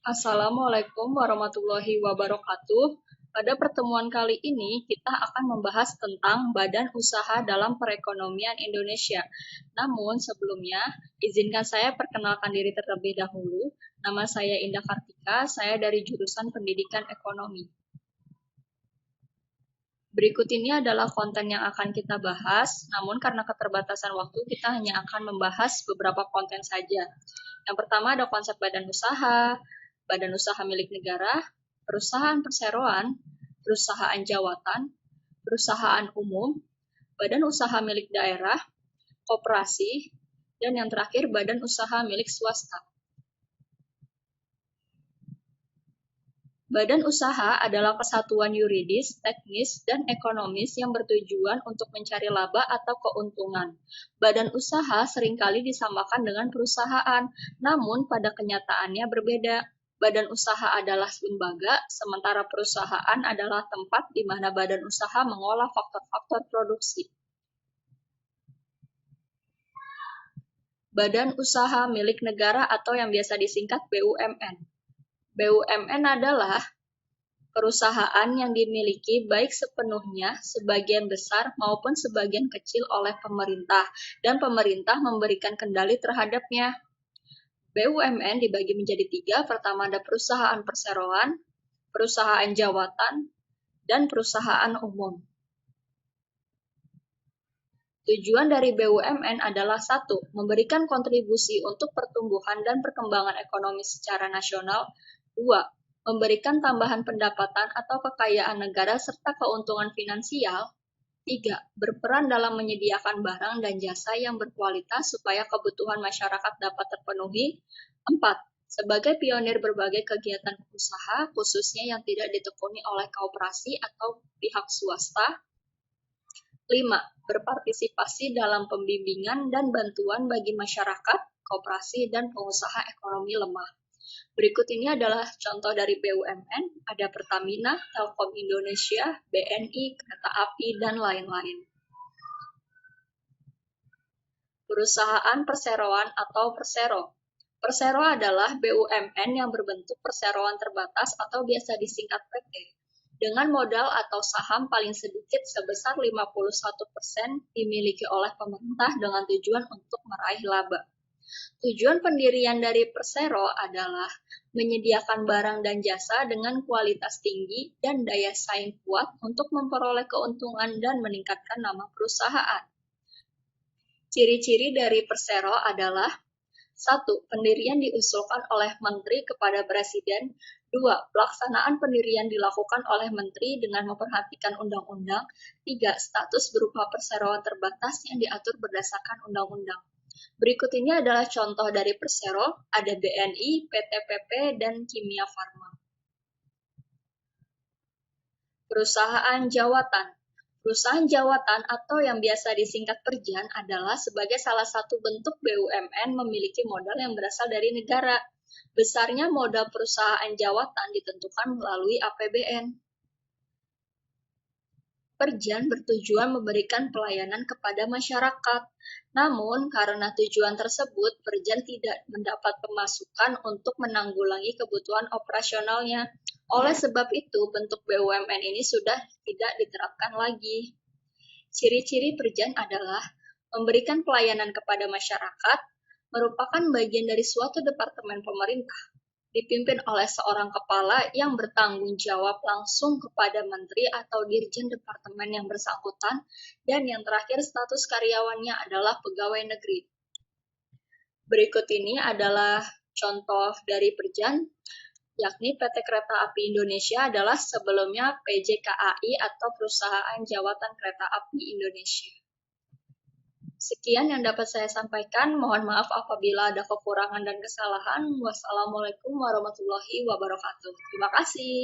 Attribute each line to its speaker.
Speaker 1: Assalamualaikum warahmatullahi wabarakatuh. Pada pertemuan kali ini, kita akan membahas tentang Badan Usaha dalam Perekonomian Indonesia. Namun, sebelumnya, izinkan saya perkenalkan diri terlebih dahulu. Nama saya Indah Kartika, saya dari jurusan Pendidikan Ekonomi. Berikut ini adalah konten yang akan kita bahas, namun karena keterbatasan waktu, kita hanya akan membahas beberapa konten saja. Yang pertama ada konsep badan usaha milik negara, perusahaan perseroan, perusahaan jawatan, perusahaan umum, badan usaha milik daerah, koperasi, dan yang terakhir badan usaha milik swasta. Badan usaha adalah kesatuan yuridis, teknis, dan ekonomis yang bertujuan untuk mencari laba atau keuntungan. Badan usaha seringkali disamakan dengan perusahaan, namun pada kenyataannya berbeda. Badan usaha adalah lembaga, sementara perusahaan adalah tempat di mana badan usaha mengolah faktor-faktor produksi. Badan usaha milik negara atau yang biasa disingkat BUMN. BUMN adalah perusahaan yang dimiliki baik sepenuhnya, sebagian besar, maupun sebagian kecil oleh pemerintah, dan pemerintah memberikan kendali terhadapnya. BUMN dibagi menjadi 3, pertama ada perusahaan perseroan, perusahaan jawatan, dan perusahaan umum. Tujuan dari BUMN adalah 1. Memberikan kontribusi untuk pertumbuhan dan perkembangan ekonomi secara nasional. 2. Memberikan tambahan pendapatan atau kekayaan negara serta keuntungan finansial. 3. Berperan dalam menyediakan barang dan jasa yang berkualitas supaya kebutuhan masyarakat dapat terpenuhi. 4. Sebagai pionir berbagai kegiatan usaha, khususnya yang tidak ditekuni oleh koperasi atau pihak swasta. 5. Berpartisipasi dalam pembimbingan dan bantuan bagi masyarakat, koperasi, dan pengusaha ekonomi lemah. Berikut ini adalah contoh dari BUMN, ada Pertamina, Telkom Indonesia, BNI, Kereta Api, dan lain-lain. Perusahaan perseroan atau persero. Persero adalah BUMN yang berbentuk perseroan terbatas atau biasa disingkat PT. Dengan modal atau saham paling sedikit sebesar 51% dimiliki oleh pemerintah dengan tujuan untuk meraih laba. Tujuan pendirian dari persero adalah menyediakan barang dan jasa dengan kualitas tinggi dan daya saing kuat untuk memperoleh keuntungan dan meningkatkan nama perusahaan. Ciri-ciri dari persero adalah 1. Pendirian diusulkan oleh Menteri kepada Presiden. 2. Pelaksanaan pendirian dilakukan oleh Menteri dengan memperhatikan undang-undang. 3. Status berupa perseroan terbatas yang diatur berdasarkan undang-undang. Berikut ini adalah contoh dari persero, ada BNI, PT PP, dan Kimia Farma. Perusahaan jawatan. Perusahaan jawatan atau yang biasa disingkat Perjan adalah sebagai salah satu bentuk BUMN memiliki modal yang berasal dari negara. Besarnya modal perusahaan jawatan ditentukan melalui APBN. Perjan bertujuan memberikan pelayanan kepada masyarakat. Namun, karena tujuan tersebut, Perjan tidak mendapat pemasukan untuk menanggulangi kebutuhan operasionalnya. Oleh sebab itu, bentuk BUMN ini sudah tidak diterapkan lagi. Ciri-ciri Perjan adalah memberikan pelayanan kepada masyarakat, merupakan bagian dari suatu departemen pemerintah, dipimpin oleh seorang kepala yang bertanggung jawab langsung kepada menteri atau dirjen departemen yang bersangkutan, dan yang terakhir status karyawannya adalah pegawai negeri. Berikut ini adalah contoh dari Perjan, yakni PT Kereta Api Indonesia adalah sebelumnya PJKAI atau Perusahaan Jawatan Kereta Api Indonesia. Sekian yang dapat saya sampaikan. Mohon maaf apabila ada kekurangan dan kesalahan. Wassalamualaikum warahmatullahi wabarakatuh. Terima kasih.